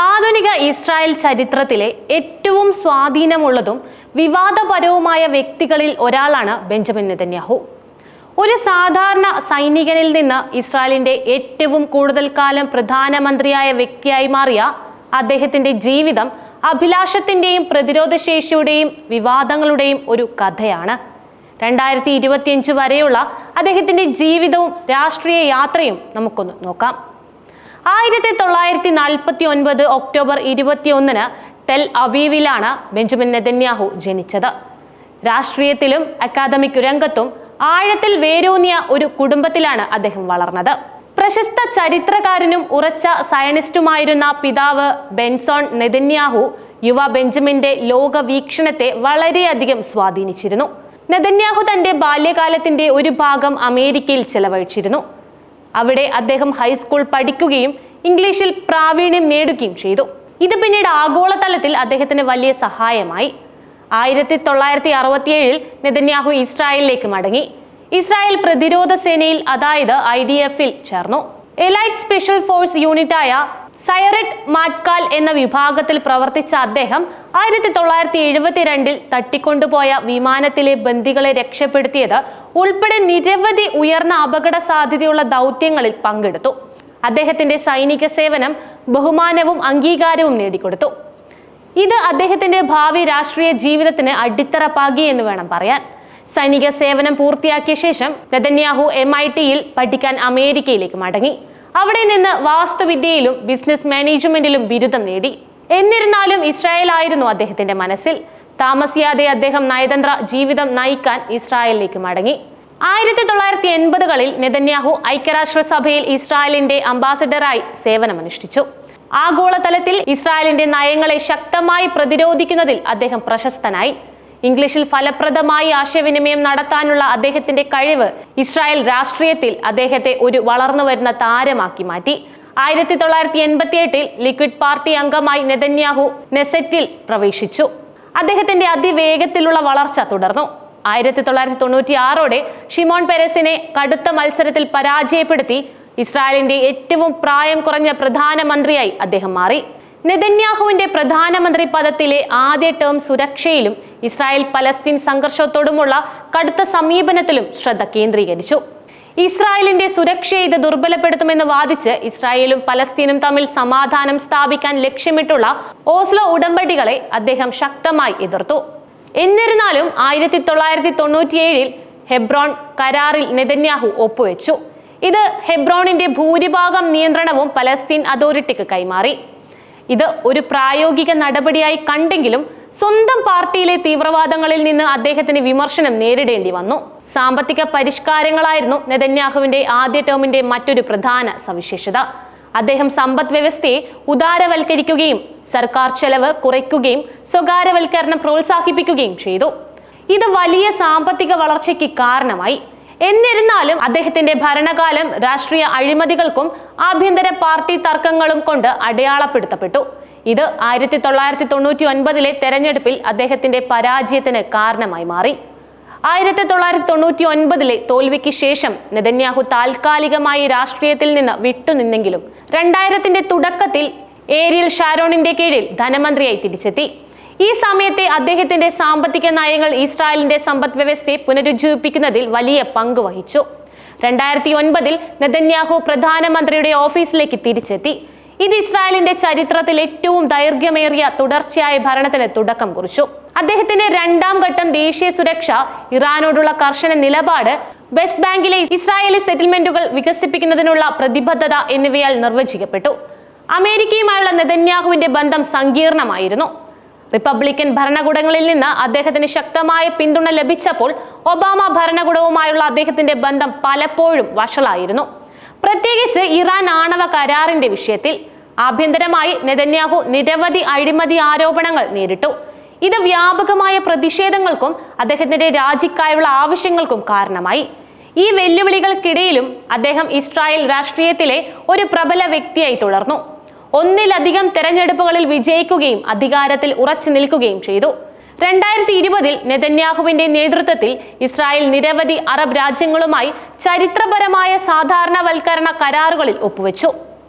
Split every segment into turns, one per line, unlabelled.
ആധുനിക ഇസ്രായേൽ ചരിത്രത്തിലെ ഏറ്റവും സ്വാധീനമുള്ളതും വിവാദപരവുമായ വ്യക്തികളിൽ ഒരാളാണ് ബെഞ്ചമിൻ നെതന്യാഹു. ഒരു സാധാരണ സൈനികനിൽ നിന്ന് ഇസ്രായേലിന്റെ ഏറ്റവും കൂടുതൽ കാലം പ്രധാനമന്ത്രിയായ വ്യക്തിയായി മാറിയ അദ്ദേഹത്തിന്റെ ജീവിതം അഭിലാഷത്തിന്റെയും പ്രതിരോധശേഷിയുടെയും വിവാദങ്ങളുടെയും ഒരു കഥയാണ്. 2025 വരെയുള്ള അദ്ദേഹത്തിന്റെ ജീവിതവും രാഷ്ട്രീയ യാത്രയും നമുക്കൊന്ന് നോക്കാം. 1949 ഒക്ടോബർ 21 ടെൽ അവീവിലാണ് ബെഞ്ചമിൻ നെതന്യാഹു ജനിച്ചത്. രാഷ്ട്രീയത്തിലും അക്കാദമിക് രംഗത്തും ആഴത്തിൽ വേരൂന്നിയ ഒരു കുടുംബത്തിലാണ് അദ്ദേഹം വളർന്നത്. പ്രശസ്ത ചരിത്രകാരനും ഉറച്ച സയനിസ്റ്റുമായിരുന്ന പിതാവ് ബെൻസോൺ നെതന്യാഹു യുവ ബെഞ്ചമിന്റെ ലോകവീക്ഷണത്തെ വളരെയധികം സ്വാധീനിച്ചിരുന്നു. നെതന്യാഹു തന്റെ ബാല്യകാലത്തിന്റെ ഒരു ഭാഗം അമേരിക്കയിൽ ചെലവഴിച്ചിരുന്നു. അവിടെ അദ്ദേഹം ഹൈസ്കൂൾ പഠിക്കുകയും ഇംഗ്ലീഷിൽ പ്രാവീണ്യം നേടുകയും ചെയ്തു. ഇത് പിന്നീട് ആഗോളതലത്തിൽ അദ്ദേഹത്തിന് വലിയ സഹായമായി. 1967 നെതന്യാഹു ഇസ്രായേലിലേക്ക് മടങ്ങി. ഇസ്രായേൽ പ്രതിരോധ സേനയിൽ, അതായത് IDF ചേർന്നു. എലൈറ്റ് സ്പെഷ്യൽ ഫോഴ്സ് യൂണിറ്റായ സയററ്റ് മാറ്റ്കാൽ എന്ന വിഭാഗത്തിൽ പ്രവർത്തിച്ച അദ്ദേഹം 1972 തട്ടിക്കൊണ്ടുപോയ വിമാനത്തിലെ ബന്ദികളെ രക്ഷപ്പെടുത്തിയത് ഉൾപ്പെടെ നിരവധി ഉയർന്ന അപകട സാധ്യതയുള്ള ദൗത്യങ്ങളിൽ പങ്കെടുത്തു. അദ്ദേഹത്തിന്റെ സൈനിക സേവനം ബഹുമാനവും അംഗീകാരവും നേടിക്കൊടുത്തു. ഇത് അദ്ദേഹത്തിന്റെ ഭാവി രാഷ്ട്രീയ ജീവിതത്തിന് അടിത്തറ പാകി എന്ന് വേണം പറയാൻ. സൈനിക സേവനം പൂർത്തിയാക്കിയ ശേഷം നെതന്യാഹു MIT പഠിക്കാൻ അമേരിക്കയിലേക്ക് മടങ്ങി. അവിടെ നിന്ന് വാസ്തുവിദ്യയിലും ബിസിനസ് മാനേജ്മെന്റിലും ബിരുദം നേടി. എന്നിരുന്നാലും ഇസ്രായേൽ ആയിരുന്നു അദ്ദേഹത്തിന്റെ മനസ്സിൽ. താമസിയാതെ അദ്ദേഹം നയതന്ത്ര ജീവിതം നയിക്കാൻ ഇസ്രായേലിലേക്ക് മടങ്ങി. 1980കളിൽ നെതന്യാഹു ഐക്യരാഷ്ട്രസഭയിൽ ഇസ്രായേലിന്റെ അംബാസഡറായി സേവനമനുഷ്ഠിച്ചു. ആഗോളതലത്തിൽ ഇസ്രായേലിന്റെ നയങ്ങളെ ശക്തമായി പ്രതിരോധിക്കുന്നതിൽ അദ്ദേഹം പ്രശസ്തനായി. ഇംഗ്ലീഷിൽ ഫലപ്രദമായി ആശയവിനിമയം നടത്താനുള്ള അദ്ദേഹത്തിന്റെ കഴിവ് ഇസ്രായേൽ രാഷ്ട്രീയത്തിൽ അദ്ദേഹത്തെ ഒരു വളർന്നു വരുന്ന താരമാക്കി മാറ്റി. 1988 ലിക്വിഡ് പാർട്ടി അംഗമായി നെതന്യാഹു നെസറ്റിൽ പ്രവേശിച്ചു. അദ്ദേഹത്തിന്റെ അതിവേഗത്തിലുള്ള വളർച്ച തുടർന്നു. 1996 ഷിമോൺ പെരസിനെ കടുത്ത മത്സരത്തിൽ പരാജയപ്പെടുത്തി ഇസ്രായേലിന്റെ ഏറ്റവും പ്രായം കുറഞ്ഞ പ്രധാനമന്ത്രിയായി അദ്ദേഹം മാറി. നെതന്യാഹുവിന്റെ പ്രധാനമന്ത്രി പദത്തിലെ ആദ്യ ടേം സുരക്ഷയിലും ഇസ്രായേൽ പലസ്തീൻ സംഘർഷത്തോടുമുള്ള കടുത്ത സമീപനത്തിലും ശ്രദ്ധ കേന്ദ്രീകരിച്ചു. ഇസ്രായേലിന്റെ സുരക്ഷയെ ഇത് ദുർബലപ്പെടുത്തുമെന്ന് വാദിച്ച് ഇസ്രായേലും പലസ്തീനും തമ്മിൽ സമാധാനം സ്ഥാപിക്കാൻ ലക്ഷ്യമിട്ടുള്ള ഓസ്ലോ ഉടമ്പടികളെ അദ്ദേഹം ശക്തമായി എതിർത്തു. എന്നിരുന്നാലും 1997 ഹെബ്രോൺ കരാറിൽ നെതന്യാഹു ഒപ്പുവെച്ചു. ഇത് ഹെബ്രോണിന്റെ ഭൂരിഭാഗം നിയന്ത്രണവും പലസ്തീൻ അതോറിറ്റിക്ക് കൈമാറി. ഇത് ഒരു പ്രായോഗിക നടപടിയായി കണ്ടെങ്കിലും സ്വന്തം പാർട്ടിയിലെ തീവ്രവാദങ്ങളിൽ നിന്ന് അദ്ദേഹത്തിന് വിമർശനം നേരിടേണ്ടി വന്നു. സാമ്പത്തിക പരിഷ്കാരങ്ങളായിരുന്നു നെതന്യാഹുവിന്റെ ആദ്യ ടേമിന്റെ മറ്റൊരു പ്രധാന സവിശേഷത. അദ്ദേഹം സമ്പദ് വ്യവസ്ഥയെ ഉദാരവൽക്കരിക്കുകയും സർക്കാർ ചെലവ് കുറയ്ക്കുകയും സ്വകാര്യവൽക്കരണം പ്രോത്സാഹിപ്പിക്കുകയും ചെയ്തു. ഇത് വലിയ സാമ്പത്തിക വളർച്ചയ്ക്ക് കാരണമായി. എന്നിരുന്നാലും അദ്ദേഹത്തിന്റെ ഭരണകാലം രാഷ്ട്രീയ അഴിമതികൾക്കും ആഭ്യന്തര പാർട്ടി തർക്കങ്ങളും കൊണ്ട് അടയാളപ്പെടുത്തപ്പെട്ടു. ഇത് 1999 തെരഞ്ഞെടുപ്പിൽ അദ്ദേഹത്തിന്റെ പരാജയത്തിന് കാരണമായി മാറി. 1999 തോൽവിക്ക് ശേഷം നെതന്യാഹു താൽക്കാലികമായി രാഷ്ട്രീയത്തിൽ നിന്ന് വിട്ടുനിന്നെങ്കിലും 2000 തുടക്കത്തിൽ ഏരിയൽ ഷാരോണിന്റെ കീഴിൽ ധനമന്ത്രിയായി തിരിച്ചെത്തി. ഈ സമയത്തെ അദ്ദേഹത്തിന്റെ സാമ്പത്തിക നയങ്ങൾ ഇസ്രായേലിന്റെ സമ്പദ് വ്യവസ്ഥയെ പുനരുജ്ജീവിപ്പിക്കുന്നതിൽ വലിയ പങ്ക് വഹിച്ചു. 2009 നെതന്യാഹു പ്രധാനമന്ത്രിയുടെ ഓഫീസിലേക്ക് തിരിച്ചെത്തി. ഇത് ഇസ്രായേലിന്റെ ചരിത്രത്തിൽ ഏറ്റവും ദൈർഘ്യമേറിയ തുടർച്ചയായ ഭരണത്തിന് തുടക്കം കുറിച്ചു. അദ്ദേഹത്തിന്റെ രണ്ടാം ഘട്ടം ദേശീയ സുരക്ഷ, ഇറാനോടുള്ള കർശന നിലപാട്, വെസ്റ്റ് ബാങ്കിലെ ഇസ്രായേലി സെറ്റിൽമെന്റുകൾ വികസിപ്പിക്കുന്നതിനുള്ള പ്രതിബദ്ധത എന്നിവയാൽ നിർവചിക്കപ്പെട്ടു. അമേരിക്കയുമായുള്ള നെതന്യാഹുവിന്റെ ബന്ധം സങ്കീർണമായിരുന്നു. റിപ്പബ്ലിക്കൻ ഭരണകൂടങ്ങളിൽ നിന്ന് അദ്ദേഹത്തിന് ശക്തമായ പിന്തുണ ലഭിച്ചപ്പോൾ ഒബാമ ഭരണകൂടവുമായുള്ള അദ്ദേഹത്തിന്റെ ബന്ധം പലപ്പോഴും വഷളായിരുന്നു. പ്രത്യേകിച്ച് ഇറാൻ ആണവ കരാറിന്റെ വിഷയത്തിൽ. ആഭ്യന്തരമായി നെതന്യാഹു നിരവധി അഴിമതി ആരോപണങ്ങൾ നേരിട്ടു. ഇത് വ്യാപകമായ പ്രതിഷേധങ്ങൾക്കും അദ്ദേഹത്തിന്റെ രാജിക്കായുള്ള ആവശ്യങ്ങൾക്കും കാരണമായി. ഈ വെല്ലുവിളികൾക്കിടയിലും അദ്ദേഹം ഇസ്രായേൽ രാഷ്ട്രീയത്തിലെ ഒരു പ്രബല വ്യക്തിയായി തുടർന്നു. ഒന്നിലധികം തെരഞ്ഞെടുപ്പുകളിൽ വിജയിക്കുകയും അധികാരത്തിൽ ഉറച്ചു നിൽക്കുകയും ചെയ്തു. 2020 നെതന്യാഹുവിന്റെ നേതൃത്വത്തിൽ ഇസ്രായേൽ നിരവധി അറബ് രാജ്യങ്ങളുമായി ചരിത്രപരമായ സാധാരണവൽക്കരണ കരാറുകളിൽ ഒപ്പുവെച്ചു.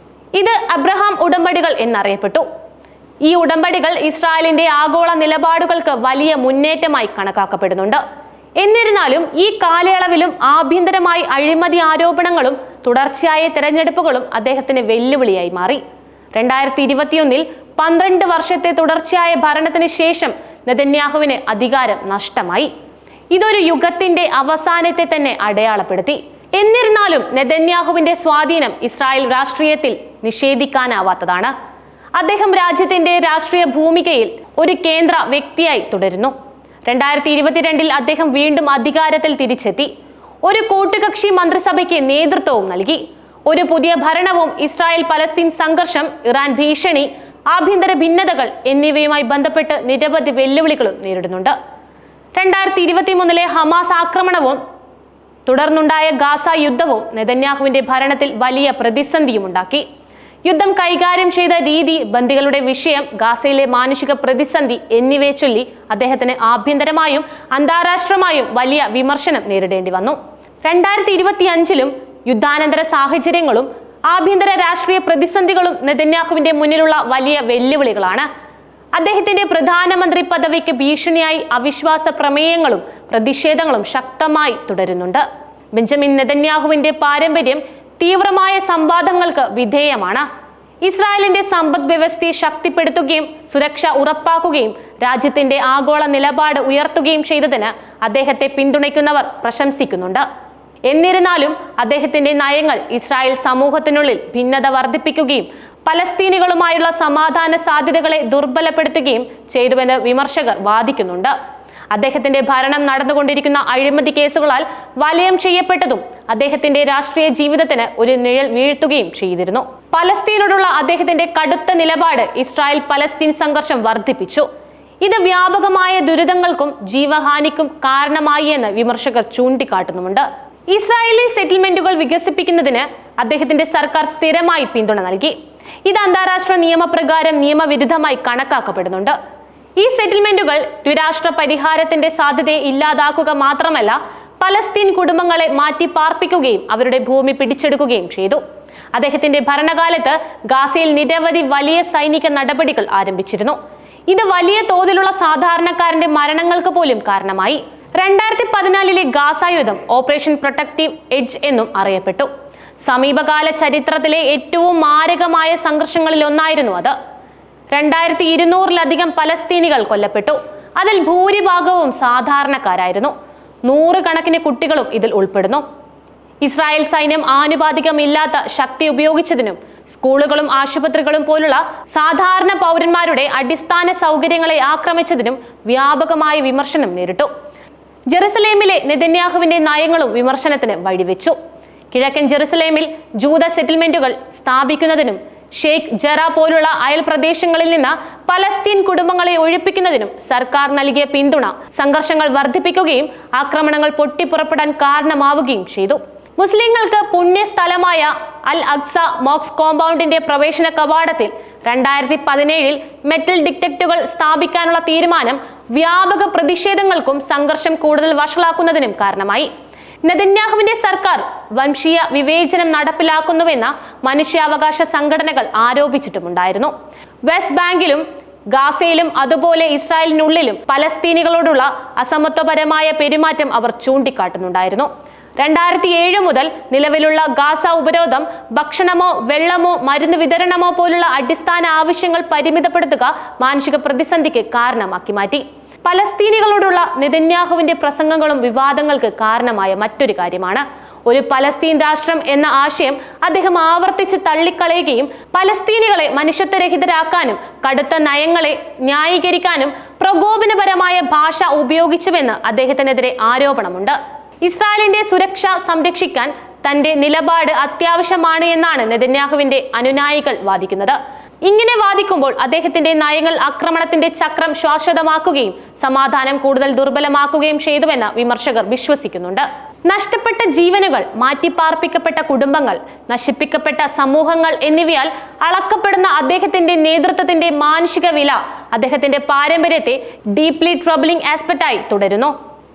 ഇത് അബ്രഹാം ഉടമ്പടികൾ എന്നറിയപ്പെട്ടു. ഈ ഉടമ്പടികൾ ഇസ്രായേലിന്റെ ആഗോള നിലപാടുകൾക്ക് വലിയ മുന്നേറ്റമായി കണക്കാക്കപ്പെടുന്നുണ്ട്. എന്നിരുന്നാലും ഈ കാലയളവിലും ആഭ്യന്തരമായി അഴിമതി ആരോപണങ്ങളും തുടർച്ചയായ തെരഞ്ഞെടുപ്പുകളും അദ്ദേഹത്തിന് വെല്ലുവിളിയായി മാറി. 2021 12 വർഷത്തെ തുടർച്ചയായ ഭരണത്തിന് ശേഷം നെതന്യാഹുവിന് അധികാരം നഷ്ടമായി. ഇതൊരു യുഗത്തിന്റെ അവസാനത്തെ തന്നെ അടയാളപ്പെടുത്തി. എന്നിരുന്നാലും നെതന്യാഹുവിന്റെ സ്വാധീനം ഇസ്രായേൽ രാഷ്ട്രീയത്തിൽ നിഷേധിക്കാനാവാത്തതാണ്. അദ്ദേഹം രാജ്യത്തിന്റെ രാഷ്ട്രീയ ഭൂമികയിൽ ഒരു കേന്ദ്ര വ്യക്തിയായി തുടരുന്നു. 2022 അദ്ദേഹം വീണ്ടും അധികാരത്തിൽ തിരിച്ചെത്തി. ഒരു കൂട്ടുകക്ഷി മന്ത്രിസഭയ്ക്ക് നേതൃത്വവും നൽകി. ഒരു പുതിയ ഭരണവും ഇസ്രായേൽ പലസ്തീൻ സംഘർഷം, ഇറാൻ ഭീഷണി, ആഭ്യന്തര ഭിന്നതകൾ എന്നിവയുമായി ബന്ധപ്പെട്ട് നിരവധി വെല്ലുവിളികളും നേരിടുന്നുണ്ട്. 2023 ഹമാസ് ആക്രമണവും തുടർന്നുണ്ടായ ഗാസ യുദ്ധവും നെതന്യാഹുവിന്റെ ഭരണത്തിൽ വലിയ പ്രതിസന്ധിയുമുണ്ടാക്കി. യുദ്ധം കൈകാര്യം ചെയ്ത രീതി, ബന്ദികളുടെ വിഷയം, ഗാസയിലെ മാനുഷിക പ്രതിസന്ധി എന്നിവയെ ചൊല്ലി അദ്ദേഹത്തിന് ആഭ്യന്തരമായും അന്താരാഷ്ട്രമായും വലിയ വിമർശനം നേരിടേണ്ടി വന്നു. 2025 യുദ്ധാനന്തര സാഹചര്യങ്ങളും ആഭ്യന്തര രാഷ്ട്രീയ പ്രതിസന്ധികളും നെതന്യാഹുവിന്റെ മുന്നിലുള്ള വലിയ വെല്ലുവിളികളാണ്. അദ്ദേഹത്തിന്റെ പ്രധാനമന്ത്രി പദവിക്ക് ഭീഷണിയായി അവിശ്വാസ പ്രമേയങ്ങളും പ്രതിഷേധങ്ങളും ശക്തമായി തുടരുന്നുണ്ട്. ബെഞ്ചമിൻ നെതന്യാഹുവിന്റെ പാരമ്പര്യം തീവ്രമായ സംവാദങ്ങൾക്ക് വിധേയമാണ്. ഇസ്രായേലിന്റെ സമ്പദ് വ്യവസ്ഥയെ ശക്തിപ്പെടുത്തുകയും സുരക്ഷ ഉറപ്പാക്കുകയും രാജ്യത്തിന്റെ ആഗോള നിലപാട് ഉയർത്തുകയും ചെയ്തതിന് അദ്ദേഹത്തെ പിന്തുണയ്ക്കുന്നവർ പ്രശംസിക്കുന്നുണ്ട്. എന്നിരുന്നാലും അദ്ദേഹത്തിന്റെ നയങ്ങൾ ഇസ്രായേൽ സമൂഹത്തിനുള്ളിൽ ഭിന്നത വർദ്ധിപ്പിക്കുകയും പലസ്തീനികളുമായുള്ള സമാധാന സാധ്യതകളെ ദുർബലപ്പെടുത്തുകയും ചെയ്തുവെന്ന് വിമർശകർ വാദിക്കുന്നുണ്ട്. അദ്ദേഹത്തിന്റെ ഭരണം നടന്നുകൊണ്ടിരിക്കുന്ന അഴിമതി കേസുകളാൽ വലയം ചെയ്യപ്പെട്ടതും അദ്ദേഹത്തിന്റെ രാഷ്ട്രീയ ജീവിതത്തിന് ഒരു നിഴൽ വീഴ്ത്തുകയും ചെയ്തിരുന്നു. പലസ്തീനോടുള്ള അദ്ദേഹത്തിന്റെ കടുത്ത നിലപാട് ഇസ്രായേൽ പലസ്തീൻ സംഘർഷം വർദ്ധിപ്പിച്ചു. ഇത് വ്യാപകമായ ദുരിതങ്ങൾക്കും ജീവഹാനിക്കും കാരണമായി എന്ന് വിമർശകർ ചൂണ്ടിക്കാട്ടുന്നുമുണ്ട്. ഇസ്രായേലി സെറ്റിൽമെന്റുകൾ വികസിപ്പിക്കുന്നതിന് അദ്ദേഹത്തിന്റെ സർക്കാർ സ്ഥിരമായി പിന്തുണ നൽകി. ഇത് അന്താരാഷ്ട്ര നിയമപ്രകാരം നിയമവിരുദ്ധമായി കണക്കാക്കപ്പെടുന്നുണ്ട്. ഈ സെറ്റിൽമെന്റുകൾ ദ്വിരാഷ്ട്ര പരിഹാരത്തിന്റെ സാധ്യതയെ ഇല്ലാതാക്കുക മാത്രമല്ല, പലസ്തീൻ കുടുംബങ്ങളെ മാറ്റി പാർപ്പിക്കുകയും അവരുടെ ഭൂമി പിടിച്ചെടുക്കുകയും ചെയ്തു. അദ്ദേഹത്തിന്റെ ഭരണകാലത്ത് ഗാസയിൽ നിരവധി വലിയ സൈനിക നടപടികൾ ആരംഭിച്ചിരുന്നു. ഇത് വലിയ തോതിലുള്ള സാധാരണക്കാരന്റെ മരണങ്ങൾക്ക് പോലും കാരണമായി. 2014 ഗാസ യുദ്ധം ഓപ്പറേഷൻ പ്രൊട്ടക്റ്റീവ് എഡ്ജ് എന്നും അറിയപ്പെട്ടു. സമീപകാല ചരിത്രത്തിലെ ഏറ്റവും മാരകമായ സംഘർഷങ്ങളിൽ ഒന്നായിരുന്നു അത്. 2200-ലധികം പലസ്തീനികൾ കൊല്ലപ്പെട്ടു. അതിൽ ഭൂരിഭാഗവും സാധാരണക്കാരായിരുന്നു. 100 കണക്കിന് കുട്ടികളും ഇതിൽ ഉൾപ്പെടുന്നു. ഇസ്രായേൽ സൈന്യം ആനുപാതികമില്ലാത്ത ശക്തി ഉപയോഗിച്ചതിനും സ്കൂളുകളും ആശുപത്രികളും പോലുള്ള സാധാരണ പൗരന്മാരുടെ അടിസ്ഥാന സൗകര്യങ്ങളെ ആക്രമിച്ചതിനും വ്യാപകമായ വിമർശനം നേരിട്ടു. ജെറുസലേമിലെ നെതന്യാഹുവിന്റെ നയങ്ങളും വിമർശനത്തിന് വഴിവെച്ചു. കിഴക്കൻ ജെറുസലേമിൽ ജൂത സെറ്റിൽമെന്റുകൾ സ്ഥാപിക്കുന്നതിനും ഷെയ്ഖ് ജറ പോലുള്ള അയൽ പ്രദേശങ്ങളിൽ നിന്ന് പലസ്തീൻ കുടുംബങ്ങളെ ഒഴിപ്പിക്കുന്നതിനും സർക്കാർ നൽകിയ പിന്തുണ സംഘർഷങ്ങൾ വർദ്ധിപ്പിക്കുകയും ആക്രമണങ്ങൾ പൊട്ടിപ്പുറപ്പെടാൻ കാരണമാവുകയും ചെയ്തു. മുസ്ലിങ്ങൾക്ക് പുണ്യസ്ഥലമായ അൽ അഖ്സ മോക്സ് കോമ്പൗണ്ടിന്റെ പ്രവേശന കവാടത്തിൽ 2017 മെറ്റൽ ഡിറ്റക്ടറുകൾ സ്ഥാപിക്കാനുള്ള തീരുമാനം വ്യാപക പ്രതിഷേധങ്ങൾക്കും സംഘർഷം കൂടുതൽ വഷളാക്കുന്നതിനും കാരണമായി. നെതന്യാഹുവിന്റെ സർക്കാർ വംശീയ വിവേചനം നടപ്പിലാക്കുന്നുവെന്ന മനുഷ്യാവകാശ സംഘടനകൾ ആരോപിച്ചിട്ടുമുണ്ടായിരുന്നു. വെസ്റ്റ് ബാങ്കിലും ഗാസയിലും അതുപോലെ ഇസ്രായേലിനുള്ളിലും പലസ്തീനികളോടുള്ള അസമത്വപരമായ പെരുമാറ്റം അവർ ചൂണ്ടിക്കാട്ടുന്നുണ്ടായിരുന്നു. 2007 മുതൽ നിലവിലുള്ള ഗാസ ഉപരോധം ഭക്ഷണമോ വെള്ളമോ മരുന്ന് വിതരണമോ പോലുള്ള അടിസ്ഥാന ആവശ്യങ്ങൾ പരിമിതപ്പെടുത്തുക മാനുഷിക പ്രതിസന്ധിക്ക് കാരണമാക്കി മാറ്റി. പലസ്തീനികളോടുള്ള നെതന്യാഹുവിന്റെ പ്രസംഗങ്ങളും വിവാദങ്ങൾക്ക് കാരണമായ മറ്റൊരു കാര്യമാണ്. ഒരു പലസ്തീൻ രാഷ്ട്രം എന്ന ആശയം അദ്ദേഹം ആവർത്തിച്ച് തള്ളിക്കളയുകയും പലസ്തീനികളെ മനുഷ്യത്വരഹിതരാക്കാനും കടുത്ത നയങ്ങളെ ന്യായീകരിക്കാനും പ്രകോപനപരമായ ഭാഷ ഉപയോഗിച്ചുവെന്ന് അദ്ദേഹത്തിനെതിരെ ആരോപണമുണ്ട്. ഇസ്രായേലിന്റെ സുരക്ഷ സംരക്ഷിക്കാൻ തന്റെ നിലപാട് അത്യാവശ്യമാണ് എന്നാണ് നെതന്യാഹുവിന്റെ അനുനായികൾ വാദിക്കുന്നത്. ഇങ്ങനെ വാദിക്കുമ്പോൾ അദ്ദേഹത്തിന്റെ നയങ്ങൾ ആക്രമണത്തിന്റെ ചക്രം ശാശ്വതമാക്കുകയും സമാധാനം കൂടുതൽ ദുർബലമാക്കുകയും ചെയ്തുവെന്ന് വിമർശകർ വിശ്വസിക്കുന്നുണ്ട്. നഷ്ടപ്പെട്ട ജീവനുകൾ, മാറ്റിപ്പാർപ്പിക്കപ്പെട്ട കുടുംബങ്ങൾ, നശിപ്പിക്കപ്പെട്ട സമൂഹങ്ങൾ എന്നിവയാൽ അളക്കപ്പെടുന്ന അദ്ദേഹത്തിന്റെ നേതൃത്വത്തിന്റെ മാനുഷിക വില അദ്ദേഹത്തിന്റെ പാരമ്പര്യത്തെ ഡീപ്ലി ട്രബിളിംഗ് ആസ്പെക്റ്റായി തുടരുന്നു.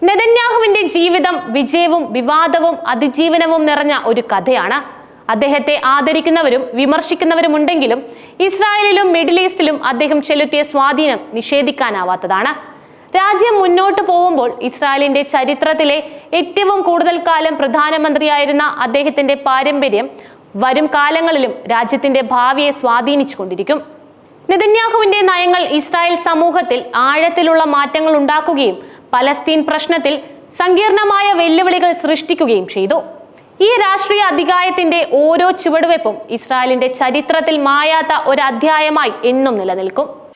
നെതന്യാഹുവിന്റെ ജീവിതം വിജയവും വിവാദവും അതിജീവനവും നിറഞ്ഞ ഒരു കഥയാണ്. അദ്ദേഹത്തെ ആദരിക്കുന്നവരും വിമർശിക്കുന്നവരുമുണ്ടെങ്കിലും ഇസ്രായേലിലും മിഡിൽ ഈസ്റ്റിലും അദ്ദേഹം ചെലുത്തിയ സ്വാധീനം നിഷേധിക്കാനാവാത്തതാണ്. രാജ്യം മുന്നോട്ട് പോകുമ്പോൾ ഇസ്രായേലിന്റെ ചരിത്രത്തിലെ ഏറ്റവും കൂടുതൽ കാലം പ്രധാനമന്ത്രിയായിരുന്ന അദ്ദേഹത്തിന്റെ പാരമ്പര്യം വരും കാലങ്ങളിലും രാജ്യത്തിന്റെ ഭാവിയെ സ്വാധീനിച്ചുകൊണ്ടിരിക്കും. നെതന്യാഹുവിന്റെ നയങ്ങൾ ഇസ്രായേൽ സമൂഹത്തിൽ ആഴത്തിലുള്ള മാറ്റങ്ങൾ ഉണ്ടാക്കുകയും പലസ്തീൻ പ്രശ്നത്തിൽ സങ്കീർണമായ വെല്ലുവിളികൾ സൃഷ്ടിക്കുകയും ചെയ്തു. ഈ രാഷ്ട്രീയ അധികായത്തിന്റെ ഓരോ ചുവടുവെപ്പും ഇസ്രായേലിന്റെ ചരിത്രത്തിൽ മായാത്ത ഒരു അധ്യായമായി എന്നും നിലനിൽക്കും.